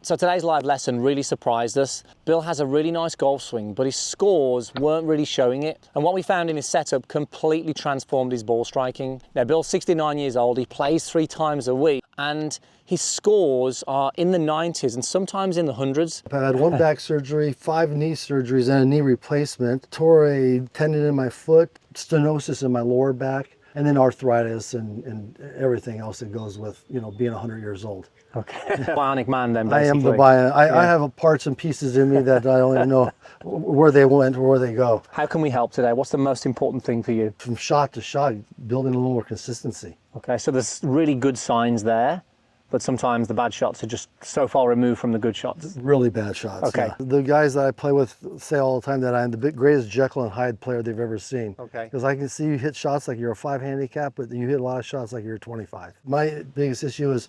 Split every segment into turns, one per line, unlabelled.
So today's live lesson really surprised us. Bill has a really nice golf swing, but his scores weren't really showing it. And what we found in his setup completely transformed his ball striking. Now, Bill's 69 years old, he plays 3 times a week, and his scores are in the 90s and sometimes in the hundreds.
I've had 1 back surgery, 5 knee surgeries, and a knee replacement. Tore a tendon in my foot, stenosis in my lower back, and then arthritis and everything else that goes with, you know, being 100 years old.
Okay. Bionic man then, basically.
I am the bionic. I have parts and pieces in me that I don't even know where they went or where they go.
How can we help today? What's the most important thing for you?
From shot to shot, building a little more consistency.
Okay, so there's really good signs there, but sometimes the bad shots are just so far removed from the good shots.
Really bad shots.
Okay.
Yeah. The guys that I play with say all the time that I'm the greatest Jekyll and Hyde player they've ever seen.
Okay.
Because I can see you hit shots like you're a 5 handicap, but you hit a lot of shots like you're a 25. My biggest issue is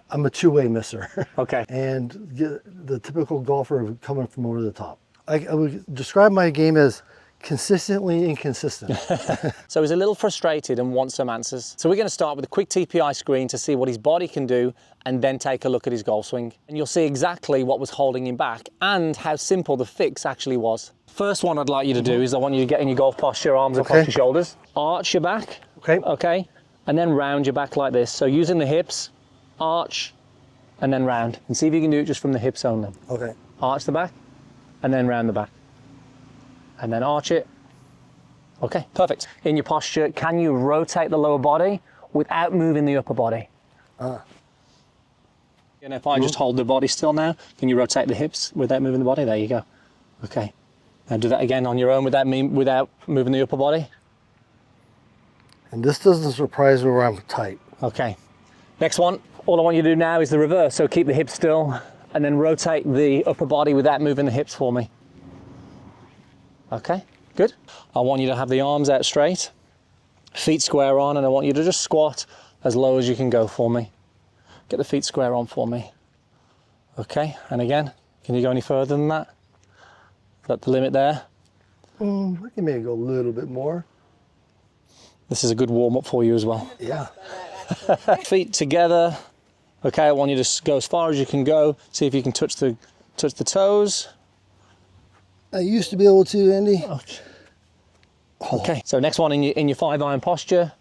I'm a 2-way misser.
Okay.
And the typical golfer coming from over the top. I would describe my game as consistently inconsistent.
So he's a little frustrated and wants some answers. So we're going to start with a quick TPI screen to see what his body can do and then take a look at his golf swing. And you'll see exactly what was holding him back and how simple the fix actually was. First one I'd like you to do is I want you to get in your golf posture, arms across your shoulders. Arch your back.
Okay.
Okay. And then round your back like this. So using the hips, arch, and then round. And see if you can do it just from the hips only.
Okay.
Arch the back and then round the back. And then arch it. Okay, perfect. In your posture, can you rotate the lower body without moving the upper body? And if I just hold the body still now, can you rotate the hips without moving the body? There you go. Okay. Now do that again on your own without moving the upper body.
And this doesn't surprise me where I'm tight.
Okay. Next one, all I want you to do now is the reverse. So keep the hips still and then rotate the upper body without moving the hips for me. Okay, good. I want you to have the arms out straight, feet square on, and I want you to just squat as low as you can go for me. Get the feet square on for me. Okay, and again, can you go any further than that? Is that the limit there?
I can maybe go a little bit more.
This is a good warm-up for you as well.
Yeah.
Feet together. Okay, I want you to go as far as you can go. See if you can touch the toes.
I used to be able to, Andy.
Okay, so next one in your 5-iron posture,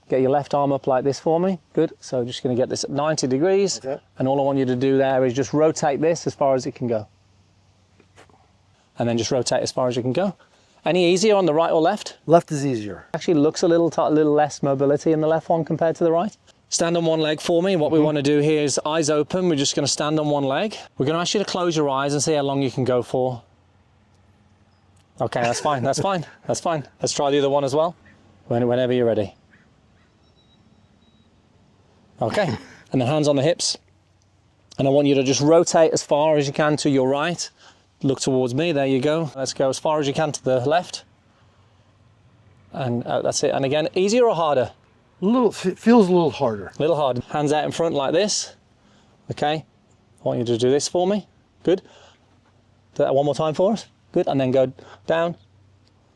get your left arm up like this for me. Good, so just gonna get this at 90 degrees. Okay. And all I want you to do there is just rotate this as far as it can go. And then just rotate as far as you can go. Any easier on the right or left?
Left is easier.
Actually looks a little less mobility in the left one compared to the right. Stand on one leg for me. What we want to do here is eyes open. We're just gonna stand on one leg. We're gonna ask you to close your eyes and see how long you can go for. Okay, that's fine, that's fine, that's fine. Let's try the other one as well, whenever you're ready. Okay, and the hands on the hips. And I want you to just rotate as far as you can to your right. Look towards me, there you go. Let's go as far as you can to the left. And that's it, and again, easier or harder?
Feels a little harder.
A little hard. Hands out in front like this. Okay, I want you to do this for me. Good. Do that one more time for us. Good, and then go down.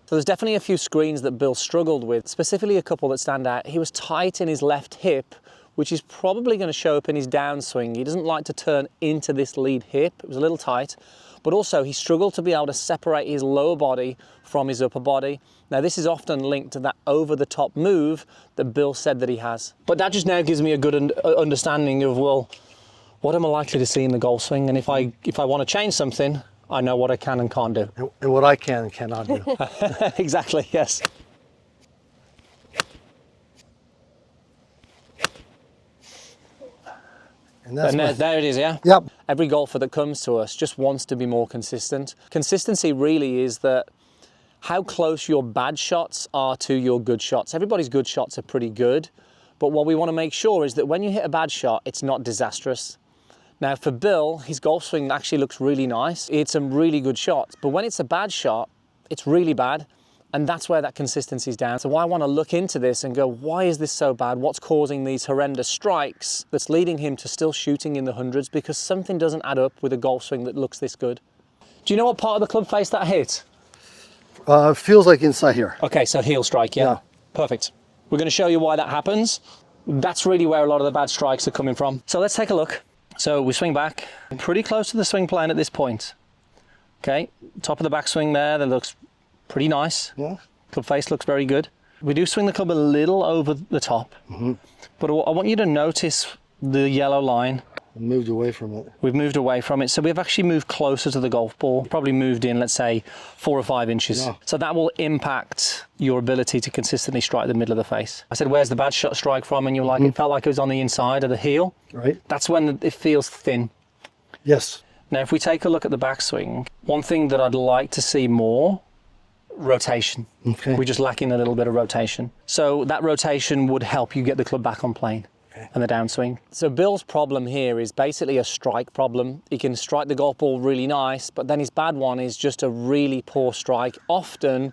So there's definitely a few screens that Bill struggled with, specifically a couple that stand out. He was tight in his left hip, which is probably going to show up in his downswing. He doesn't like to turn into this lead hip. It was a little tight, but also he struggled to be able to separate his lower body from his upper body. Now this is often linked to that over-the-top move that Bill said that he has. But that just now gives me a good understanding of, well, what am I likely to see in the golf swing? And if I want to change something, I know what I can and can't do.
And what I can and cannot do.
Exactly, yes.
And
there it is, yeah?
Yep.
Every golfer that comes to us just wants to be more consistent. Consistency really is that how close your bad shots are to your good shots. Everybody's good shots are pretty good, but what we want to make sure is that when you hit a bad shot, it's not disastrous. Now for Bill, his golf swing actually looks really nice. It's some really good shots, but when it's a bad shot, it's really bad. And that's where that consistency is down. So I want to look into this and go, why is this so bad? What's causing these horrendous strikes that's leading him to still shooting in the hundreds? Because something doesn't add up with a golf swing that looks this good. Do you know what part of the club face that hit?
Feels like inside here.
Okay, so heel strike, yeah. Perfect. We're going to show you why that happens. That's really where a lot of the bad strikes are coming from. So let's take a look. So we swing back, pretty close to the swing plane at this point. Okay, top of the backswing there, that looks pretty nice.
Yeah.
Club face looks very good. We do swing the club a little over the top, but I want you to notice the yellow line.
Moved away from it.
We've moved away from it, so we've actually moved closer to the golf ball. Probably moved in, let's say, 4 or 5 inches.
Yeah.
So that will impact your ability to consistently strike the middle of the face. I said, where's the bad shot strike from? And you're like, it felt like it was on the inside of the heel.
Right.
That's when it feels thin.
Yes.
Now, if we take a look at the backswing, one thing that I'd like to see more, rotation.
Okay.
We're just lacking a little bit of rotation. So that rotation would help you get the club back on plane. And the downswing. So Bill's problem here is basically a strike problem. He can strike the golf ball really nice, but then his bad one is just a really poor strike, often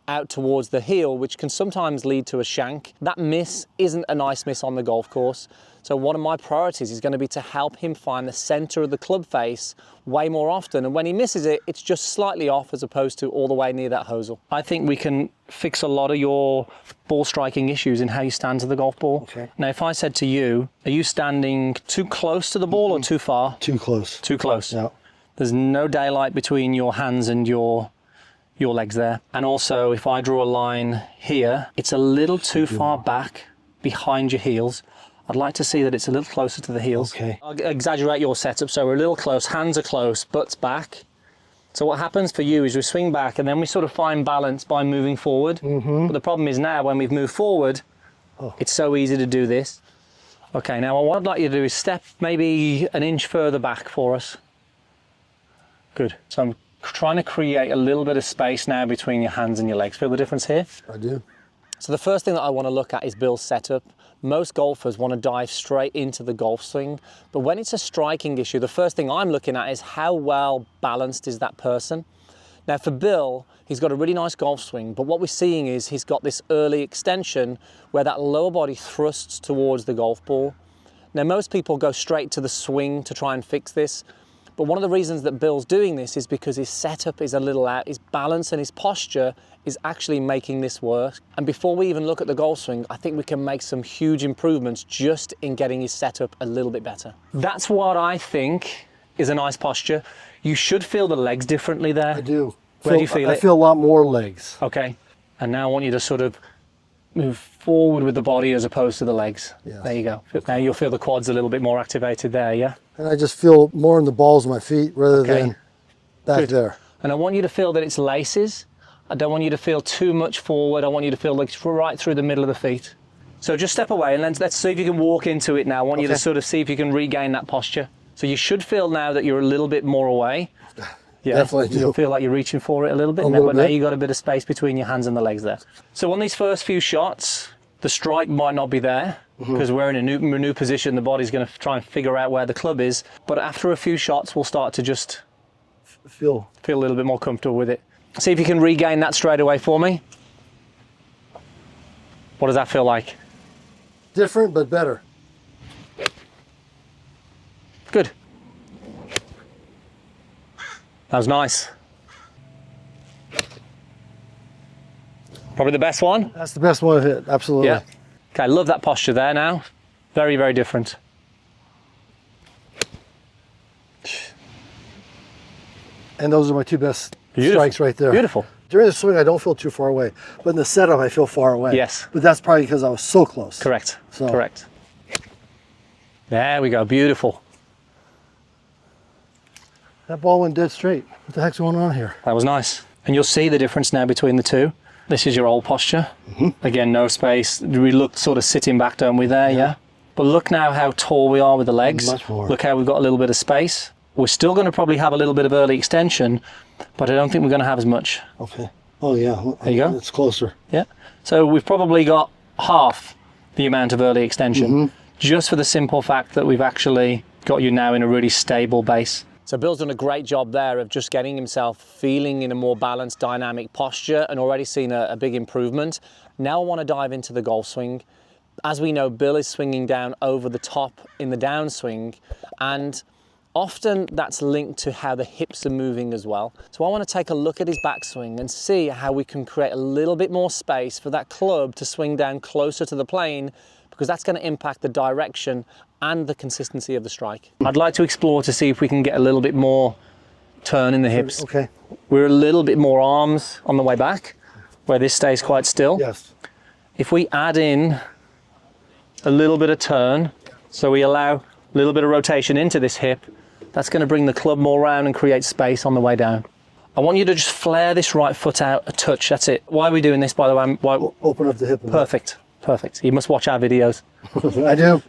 out towards the heel, which can sometimes lead to a shank. That miss isn't a nice miss on the golf course. So one of my priorities is going to be to help him find the center of the club face way more often. And when he misses it, it's just slightly off as opposed to all the way near that hosel. I think we can fix a lot of your ball striking issues in how you stand to the golf ball.
Okay.
Now, if I said to you, are you standing too close to the ball or too far?
Too close.
Too close.
Yeah.
There's no daylight between your hands and your legs there. And also, if I draw a line here, it's a little too far back behind your heels. I'd like to see that it's a little closer to the heels.
Okay.
I'll exaggerate your setup, so we're a little close, hands are close, butt's back. So what happens for you is we swing back and then we sort of find balance by moving forward. But the problem is now when we've moved forward, it's so easy to do this. Okay, now what I'd like you to do is step maybe an inch further back for us. Good. So I'm trying to create a little bit of space now between your hands and your legs. Feel the difference here?
I do.
So the first thing that I want to look at is Bill's setup. Most golfers want to dive straight into the golf swing, but when it's a striking issue, the first thing I'm looking at is how well balanced is that person. Now for Bill, he's got a really nice golf swing, but what we're seeing is he's got this early extension where that lower body thrusts towards the golf ball. Now most people go straight to the swing to try and fix this, but one of the reasons that Bill's doing this is because his setup is a little out, his balance and his posture is actually making this work. And before we even look at the golf swing, I think we can make some huge improvements just in getting his setup a little bit better. That's what I think is a nice posture. You should feel the legs differently there.
I do.
Where do you feel
I
it?
feel a lot more legs.
Okay. And now I want you to sort of move forward with the body as opposed to the legs.
Yes.
There you go. Now you'll feel the quads a little bit more activated there, yeah?
And I just feel more in the balls of my feet rather than back
Good.
there.
And I want you to feel that it's laces. I don't want you to feel too much forward. I want you to feel like it's right through the middle of the feet. So just step away and let's see if you can walk into it now. I want you to sort of see if you can regain that posture. So you should feel now that you're a little bit more away. Yeah,
Definitely do.
You'll feel like you're reaching for it a little bit.
little
But now
bit.
you've got a bit of space between your hands and the legs there. So on these first few shots, the strike might not be there because we're in a new position. The body's going to try and figure out where the club is. But after a few shots, we'll start to just
Feel
a little bit more comfortable with it. See if you can regain that straight away for me. What does that feel like?
different but better.
Good. That was nice. Probably the best one.
That's the best one I've hit, absolutely.
Yeah. Okay, love that posture there now. Very, very different.
And those are my two best
Beautiful.
strikes right there.
Beautiful.
During the swing, I don't feel too far away, but in the setup, I feel far away.
Yes.
But that's probably because I was so close.
Correct.
So-
Correct. There we go. Beautiful.
That ball went dead straight. What the heck's going on here?
That was nice. And you'll see the difference now between the two. This is your old posture. Again, no space. We look sort of sitting back, don't we, there? Yeah. But look now how tall we are with the legs.
Much more.
Look how we've got a little bit of space. We're still going to probably have a little bit of early extension, but I don't think we're going to have as much.
Okay. Oh, yeah.
There you go.
It's closer.
Yeah. So we've probably got half the amount of early extension, just for the simple fact that we've actually got you now in a really stable base. So Bill's done a great job there of just getting himself feeling in a more balanced, dynamic posture and already seen a big improvement. Now I want to dive into the golf swing. As we know, Bill is swinging down over the top in the downswing, and often that's linked to how the hips are moving as well. So I want to take a look at his backswing and see how we can create a little bit more space for that club to swing down closer to the plane, because that's going to impact the direction and the consistency of the strike. I'd like to explore to see if we can get a little bit more turn in the hips.
Okay.
We're a little bit more arms on the way back, where this stays quite still.
Yes.
If we add in a little bit of turn, so we allow a little bit of rotation into this hip, that's going to bring the club more round and create space on the way down. I want you to just flare this right foot out a touch, that's it. Why are we doing this, by the way? Why?
Open up the hip.
Perfect, perfect. You must watch our videos.
I do.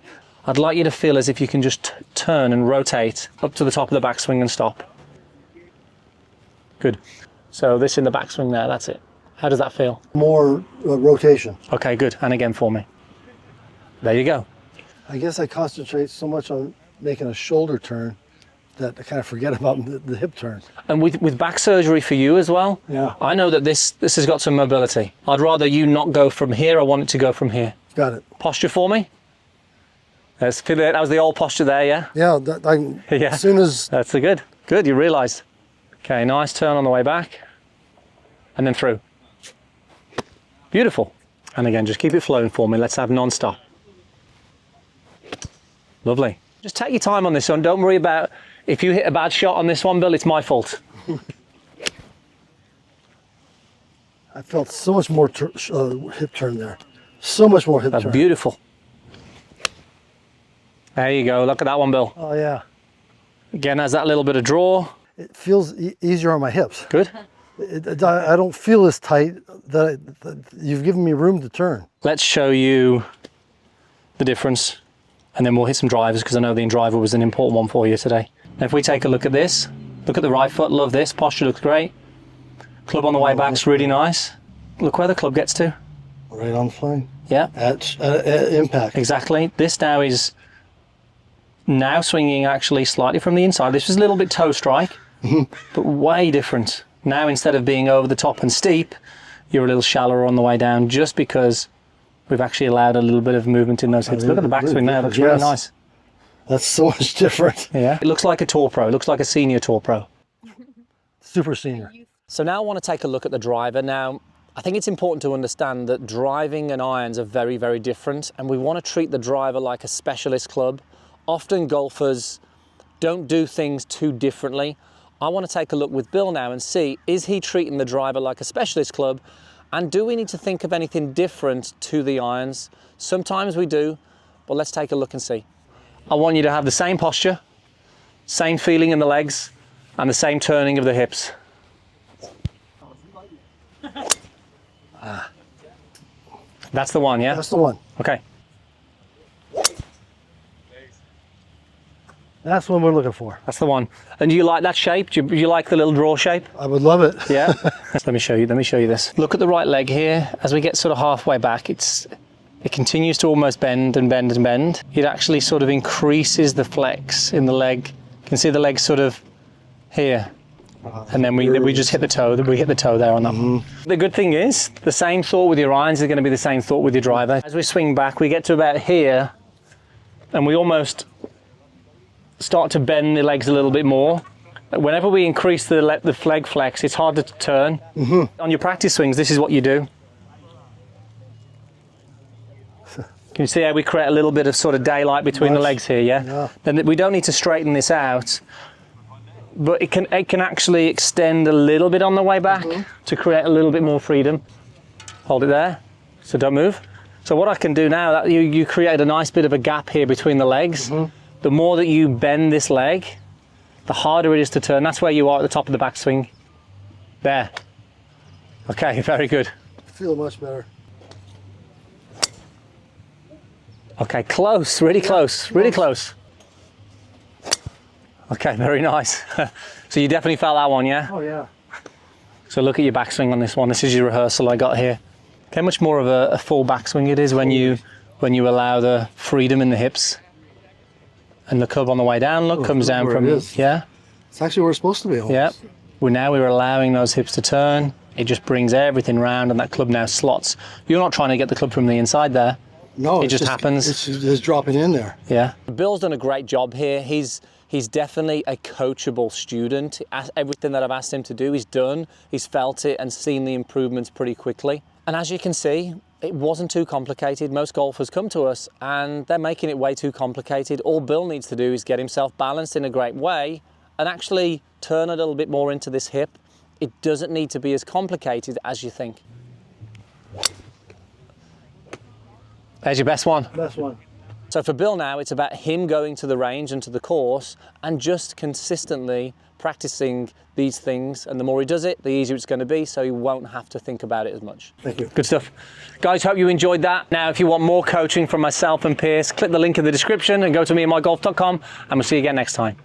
I'd like you to feel as if you can just turn and rotate up to the top of the backswing and stop. Good. So this in the backswing there, that's it. How does that feel?
More rotation.
Okay, good. And again for me. There you go.
I guess I concentrate so much on making a shoulder turn that I kind of forget about the hip turn.
And with back surgery for you as well,
Yeah.
I know that this has got some mobility. I'd rather you not go from here, I want it to go from here.
Got it.
Posture for me. That was the old posture there, yeah?
Yeah.
Yeah.
As soon as
That's a good. Good, you realised. Okay, nice turn on the way back. And then through. Beautiful. And again, just keep it flowing for me. Let's have non-stop. Lovely. Just take your time on this one. Don't worry about if you hit a bad shot on this one, Bill, it's my fault.
I felt so much more hip turn there. So much more hip
That's
turn.
beautiful. There you go. Look at that one, Bill.
Oh yeah.
Again, has that little bit of draw.
It feels easier on my hips.
Good.
I don't feel as tight that you've given me room to turn.
Let's show you the difference. And then we'll hit some drivers because I know the driver was an important one for you today. Now if we take a look at this, look at the right foot, love this, posture looks great. Club on the way back's really nice. Look where the club gets to.
Right on fine.
Yeah,
At impact.
exactly. This now is now swinging actually slightly from the inside. This was a little bit toe strike, but way different. Now instead of being over the top and steep, you're a little shallower on the way down just because we've actually allowed a little bit of movement in those hips. Look at the backswing there, it looks really
Yes.
nice.
That's so much different.
Yeah, it looks like a tour pro, it looks like a senior tour pro.
Super senior.
So now I want to take a look at the driver. Now, I think it's important to understand that driving and irons are very, very different, and we want to treat the driver like a specialist club. Often golfers don't do things too differently. I want to take a look with Bill now and see, is he treating the driver like a specialist club? And do we need to think of anything different to the irons? Sometimes we do, but let's take a look and see. I want you to have the same posture, same feeling in the legs, and the same turning of the hips. That's the one, yeah?
That's the one.
Okay.
That's what we're looking for.
That's the one. And do you like that shape? Do you like the little draw shape?
I would love it.
Yeah. Let me show you this. Look at the right leg here. As we get sort of halfway back, it continues to almost bend and bend and bend. It actually sort of increases the flex in the leg. You can see the leg sort of here. And then we just hit the toe. We hit the toe there on that one. The good thing is, the same thought with your irons is going to be the same thought with your driver. As we swing back, we get to about here, and we almost start to bend the legs a little bit more. Whenever we increase the leg flex, it's harder to turn. On your practice swings, this is what you do. Can you see how we create a little bit of sort of daylight between the legs here, yeah?
Yeah.
Then we don't need to straighten this out, but it can actually extend a little bit on the way back to create a little bit more freedom. Hold it there, so don't move. So what I can do now, that you create a nice bit of a gap here between the legs. The more that you bend this leg, the harder it is to turn. That's where you are at the top of the backswing. There. Okay, very good.
I feel much better.
Okay, close, really close, really close. Okay, very nice. So you definitely felt that one, yeah?
Oh yeah.
So look at your backswing on this one. This is your rehearsal I got here. Okay, much more of a full backswing it is when you allow the freedom in the hips. And the club on the way down, look, comes down
where
from,
it is.
yeah?
It's actually where it's supposed to be. Almost.
Yeah. We're allowing those hips to turn. It just brings everything round and that club now slots. You're not trying to get the club from the inside there.
No,
It just happens.
It's just dropping in there.
Yeah. Bill's done a great job here. He's definitely a coachable student. Everything that I've asked him to do, he's done. He's felt it and seen the improvements pretty quickly. And as you can see, it wasn't too complicated. Most golfers come to us and they're making it way too complicated. All Bill needs to do is get himself balanced in a great way and actually turn a little bit more into this hip. It doesn't need to be as complicated as you think. There's your best one.
Best one.
So for Bill now, it's about him going to the range and to the course and just consistently practicing these things. And the more he does it, the easier it's going to be, so he won't have to think about it as much.
Thank you.
Good stuff. Guys, hope you enjoyed that. Now, if you want more coaching from myself and Piers, click the link in the description and go to meandmygolf.com, and we'll see you again next time.